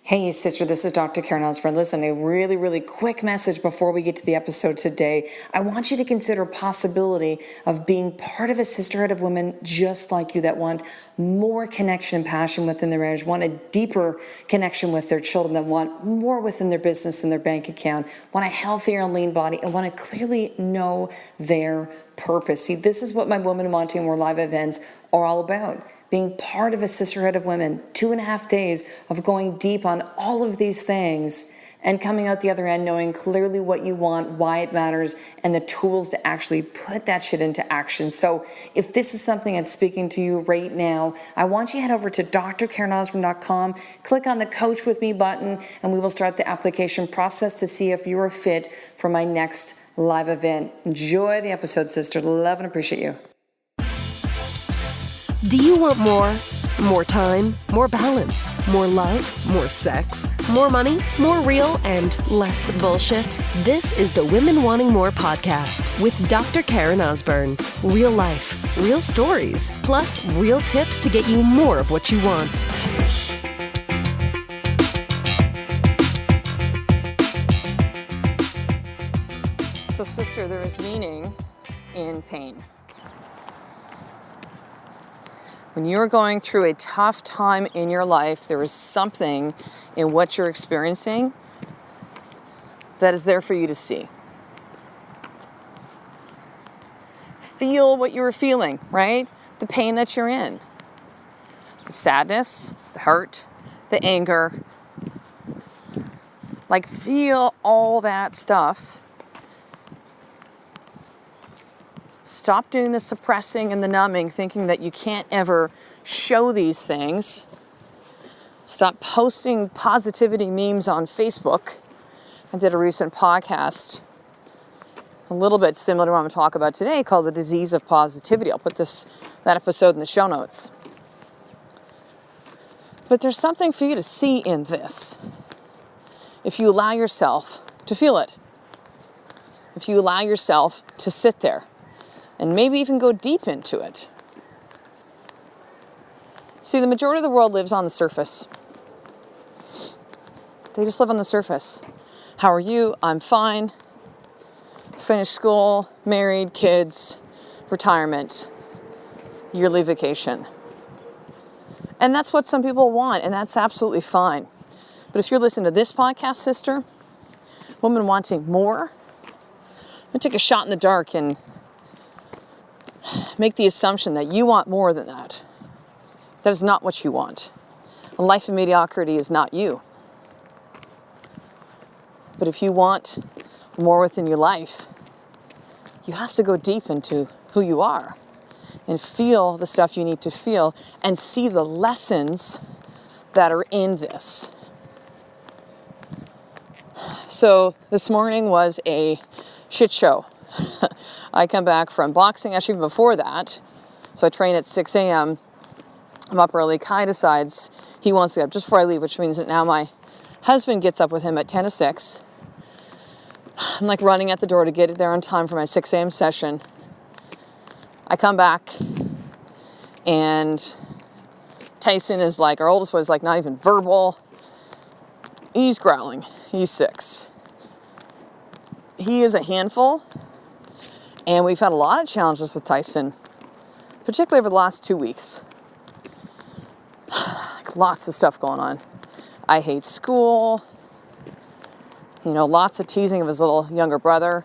Hey sister, this is Dr. Karen Osborne. Listen, a really quick message before we get to the episode today. I want you to consider possibility of being part of a sisterhood of women just like you that want more connection and passion within their marriage, want a deeper connection with their children, that want more within their business and their bank account, want a healthier and lean body, and want to clearly know their purpose. See, this is what my Women Wanting More live events are all about. Being part of a sisterhood of women, 2.5 days of going deep on all of these things and coming out the other end knowing clearly what you want, why it matters, and the tools to actually put that shit into action. So if this is something that's speaking to you right now, I want you to head over to drkarenosborne.com, click on the Coach With Me button, and we will start the application process to see if you're a fit for my next live event. Enjoy the episode, sister. Love and appreciate you. Do you want more? More time, more balance, more love, more sex, more money, more real, and less bullshit? This is the Women Wanting More podcast with Dr. Karen Osborne. Real life, real stories, plus real tips to get you more of what you want. So sister, there is meaning in pain. When you're going through a tough time in your life, there is something in what you're experiencing that is there for you to see. Feel what you're feeling, right? The pain that you're in. The sadness, the hurt, the anger. Like, feel all that stuff. Stop doing the suppressing and the numbing, thinking that you can't ever show these things. Stop posting positivity memes on Facebook. I did a recent podcast, a little bit similar to what I'm going to talk about today, called The Disease of Positivity. I'll put that episode in the show notes. But there's something for you to see in this, if you allow yourself to feel it. If you allow yourself to sit there. And maybe even go deep into it. See, the majority of the world lives on the surface. They just live on the surface. How are you? I'm fine. Finished school, married, kids, retirement, yearly vacation. And that's what some people want, and that's absolutely fine. But if you're listening to this podcast, sister, Women Wanting More, I'm going to take a shot in the dark and make the assumption that you want more than that. That is not what you want. A life of mediocrity is not you. But if you want more within your life, you have to go deep into who you are and feel the stuff you need to feel and see the lessons that are in this. So this morning was a shit show. I come back from boxing, actually even before that. So I train at 6 a.m. I'm up early. Kai decides he wants to get up just before I leave, which means that now my husband gets up with him at 10 to 6. I'm like running at the door to get there on time for my 6 a.m. session. I come back and Tyson is like, our oldest boy is like not even verbal. He's growling. He's 6. He is a handful. And we've had a lot of challenges with Tyson, particularly over the last 2 weeks. Lots of stuff going on. I hate school. Lots of teasing of his little younger brother.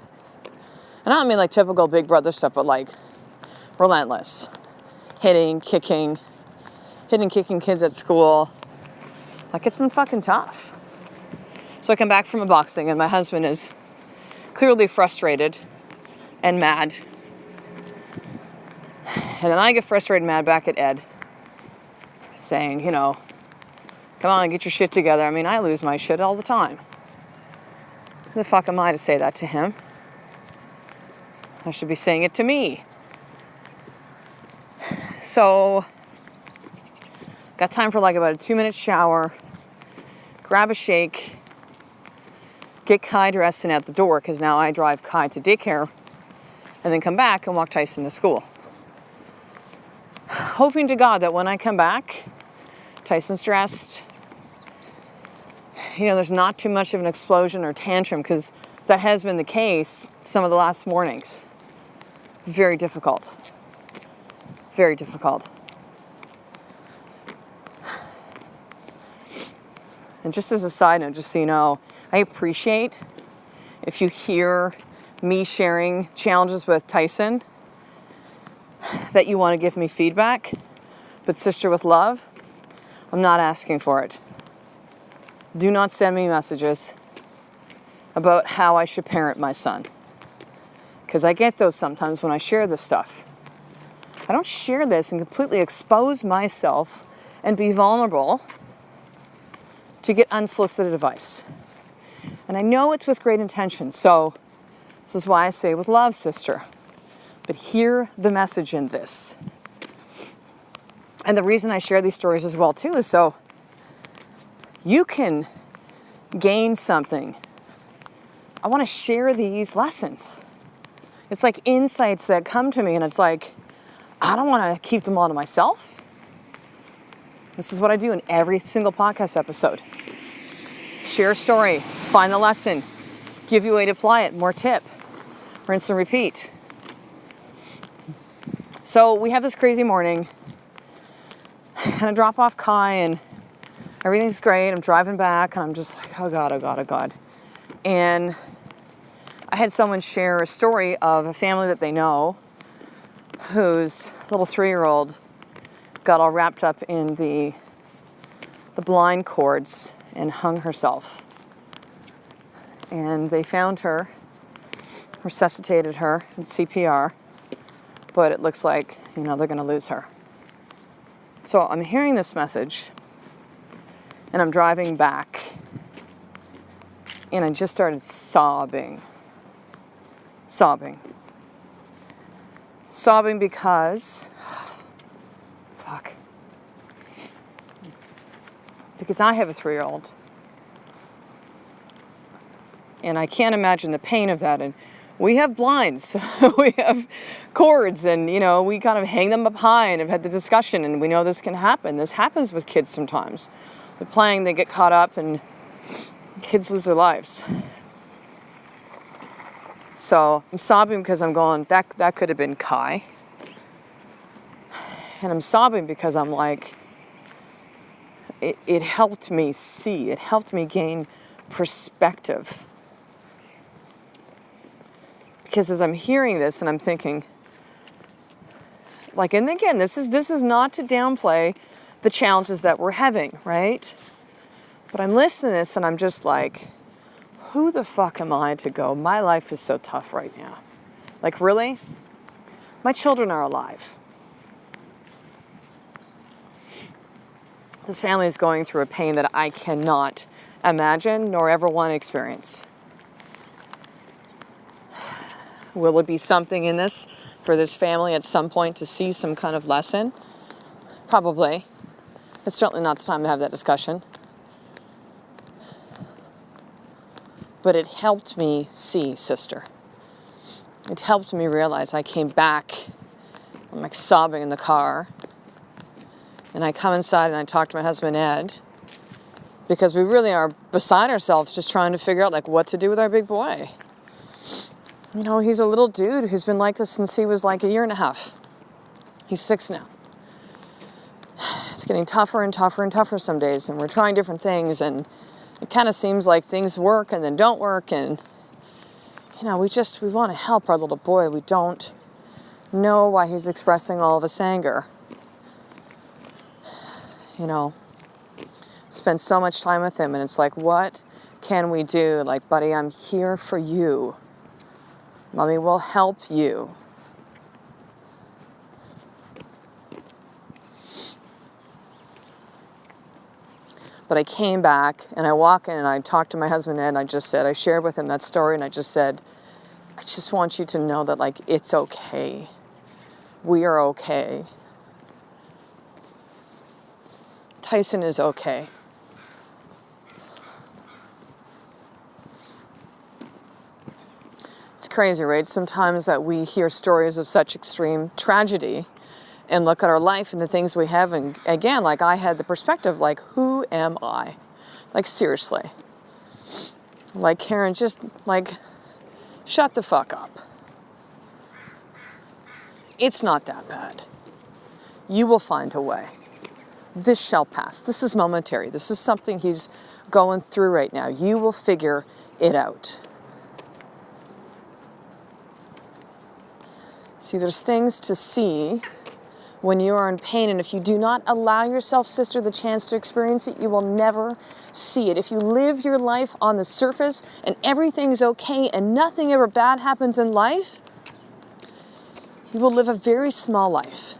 And I don't mean like typical big brother stuff, but like relentless. Hitting, kicking kids at school. Like, it's been fucking tough. So I come back from a boxing and my husband is clearly frustrated and mad. And then I get frustrated and mad back at Ed, saying, come on, get your shit together. I mean, I lose my shit all the time. Who the fuck am I to say that to him? I should be saying it to me. So, got time for like about a 2-minute shower, grab a shake, get Kai dressed and out the door, because now I drive Kai to daycare, and then come back and walk Tyson to school. Hoping to God that when I come back, Tyson's dressed, there's not too much of an explosion or tantrum, because that has been the case some of the last mornings. Very difficult. Very difficult. And just as a side note, just so you know, I appreciate if you hear me sharing challenges with Tyson, that you want to give me feedback. But sister, with love, I'm not asking for it. Do not send me messages about how I should parent my son, because I get those sometimes when I share this stuff. I don't share this and completely expose myself and be vulnerable to get unsolicited advice. And I know it's with great intention, so this is why I say with love, sister. But hear the message in this. And the reason I share these stories as well too is so you can gain something. I want to share these lessons. It's like insights that come to me, and it's like, I don't want to keep them all to myself. This is what I do in every single podcast episode. Share a story, find the lesson, give you a way to apply it, more tip, rinse and repeat. So we have this crazy morning, and I drop off Kai, and everything's great. I'm driving back, and I'm just like, oh God, oh God, oh God. And I had someone share a story of a family that they know whose little 3-year-old got all wrapped up in the blind cords and hung herself. And they found her, resuscitated her in CPR, but it looks like, they're going to lose her. So I'm hearing this message, and I'm driving back, and I just started sobbing because, because I have a 3-year-old, and I can't imagine the pain of that. And we have blinds, we have cords, and we kind of hang them up high, and have had the discussion, and we know this can happen. This happens with kids sometimes. They're playing, they get caught up, and kids lose their lives. So I'm sobbing because I'm going, that could have been Kai. And I'm sobbing because I'm like, it helped me see, it helped me gain perspective. Because as I'm hearing this and I'm thinking, and again, this is not to downplay the challenges that we're having, right? But I'm listening to this and I'm just like, who the fuck am I to go, my life is so tough right now? Really? My children are alive. This family is going through a pain that I cannot imagine nor ever want to experience. Will there be something in this for this family at some point to see some kind of lesson? Probably. It's certainly not the time to have that discussion. But it helped me see, sister. It helped me realize. I came back, I'm sobbing in the car. And I come inside and I talk to my husband, Ed, because we really are beside ourselves just trying to figure out what to do with our big boy. He's a little dude who's been like this since he was a year and a half. He's 6 now. It's getting tougher and tougher and tougher some days, and we're trying different things, and it kind of seems like things work and then don't work, and we want to help our little boy. We don't know why he's expressing all of this anger. Spend so much time with him, and it's what can we do? Buddy, I'm here for you. Mommy will help you. But I came back, and I walk in, and I talked to my husband, Ed, and I shared with him that story, and I just said, I just want you to know that, it's okay. We are okay. Tyson is okay. It's crazy, right? Sometimes that we hear stories of such extreme tragedy and look at our life and the things we have, and again, I had the perspective, who am I Like, seriously. Like, Karen, just, like, shut the fuck up. It's not that bad. You will find a way. This shall pass. This is momentary. This is something he's going through right now. You will figure it out. See, there's things to see when you are in pain, and if you do not allow yourself, sister, the chance to experience it, you will never see it. If you live your life on the surface and everything's okay and nothing ever bad happens in life, you will live a very small life.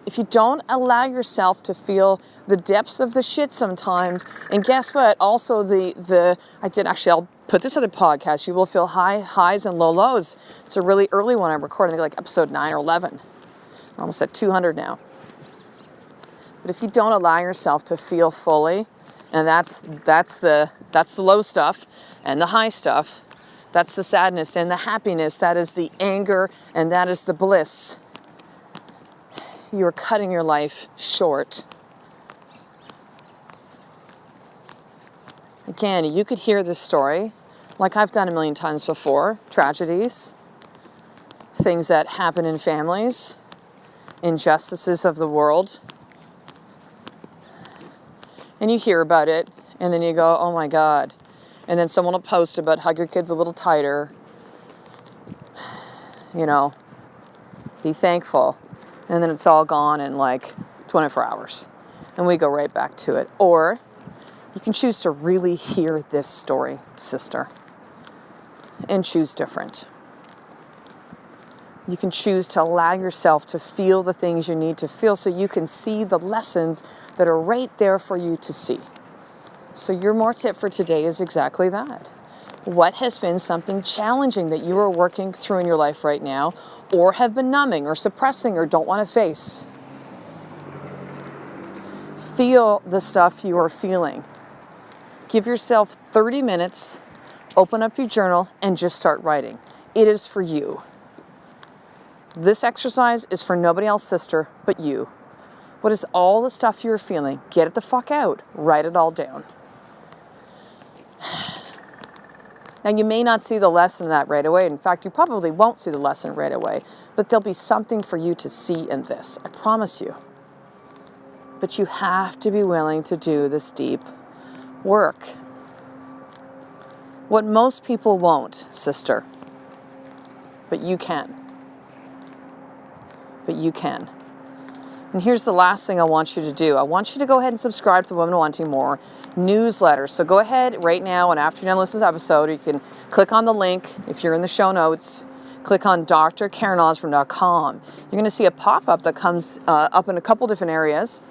If you don't allow yourself to feel the depths of the shit sometimes, and guess what? Also I'll put this on the podcast, you will feel highs and low lows. It's a really early one I'm recording, like episode 9 or 11. We're almost at 200 now. But if you don't allow yourself to feel fully, and that's the low stuff and the high stuff, that's the sadness and the happiness, that is the anger and that is the bliss, you are cutting your life short. Again, you could hear this story like I've done a million times before. Tragedies, things that happen in families, injustices of the world. And you hear about it, and then you go, oh my God. And then someone will post about hug your kids a little tighter. You know, be thankful. And then it's all gone in like 24 hours. And we go right back to it. Or you can choose to really hear this story, sister, and choose different. You can choose to allow yourself to feel the things you need to feel so you can see the lessons that are right there for you to see. So your more tip for today is exactly that. What has been something challenging that you are working through in your life right now, or have been numbing or suppressing or don't want to face? Feel the stuff you are feeling. Give yourself 30 minutes, open up your journal, and just start writing. It is for you. This exercise is for nobody else, sister, but you. What is all the stuff you're feeling? Get it the fuck out. Write it all down. Now, you may not see the lesson in that right away. In fact, you probably won't see the lesson right away, but there'll be something for you to see in this. I promise you. But you have to be willing to do this deep work. What most people won't, sister, but you can. But you can. And here's the last thing I want you to do. I want you to go ahead and subscribe to the Women Wanting More newsletter. So go ahead right now, and after you're done listening to this episode, you can click on the link. If you're in the show notes, click on drkarenosborne.com. You're going to see a pop-up that comes up in a couple different areas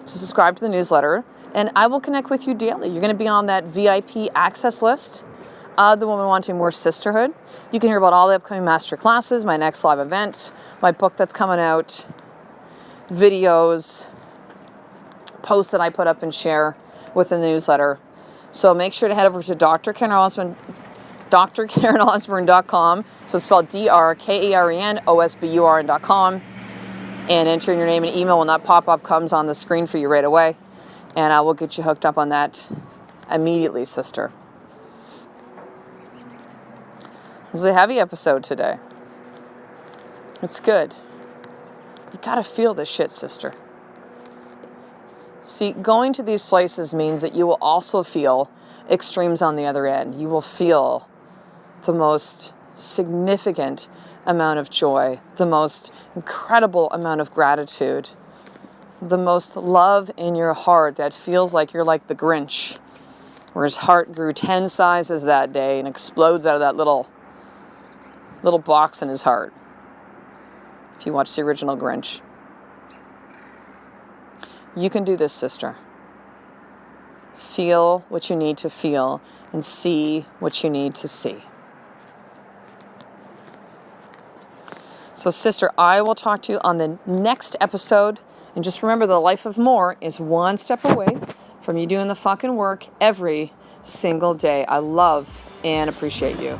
to subscribe to the newsletter, and I will connect with you daily. You're going to be on that VIP access list of the Women Wanting More Sisterhood. You can hear about all the upcoming master classes, my next live event, my book that's coming out, videos, posts that I put up and share within the newsletter. So make sure to head over to drkarenosborne.com. So it's spelled DRKARENOSBURN.com, and enter in your name and email when that pop-up comes on the screen for you right away. And I will get you hooked up on that immediately, sister. This is a heavy episode today. It's good. You gotta feel this shit, sister. See, going to these places means that you will also feel extremes on the other end. You will feel the most significant amount of joy, the most incredible amount of gratitude, the most love in your heart that feels like you're like the Grinch, where his heart grew 10 sizes that day and explodes out of that little box in his heart. If you watch the original Grinch. You can do this, sister. Feel what you need to feel and see what you need to see. So, sister, I will talk to you on the next episode. And just remember, the life of more is one step away from you doing the fucking work every single day. I love and appreciate you.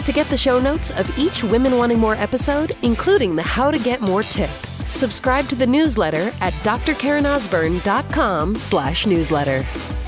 To get the show notes of each Women Wanting More episode, including the How to Get More tip, Subscribe to the newsletter at drkarenosborne.com/newsletter.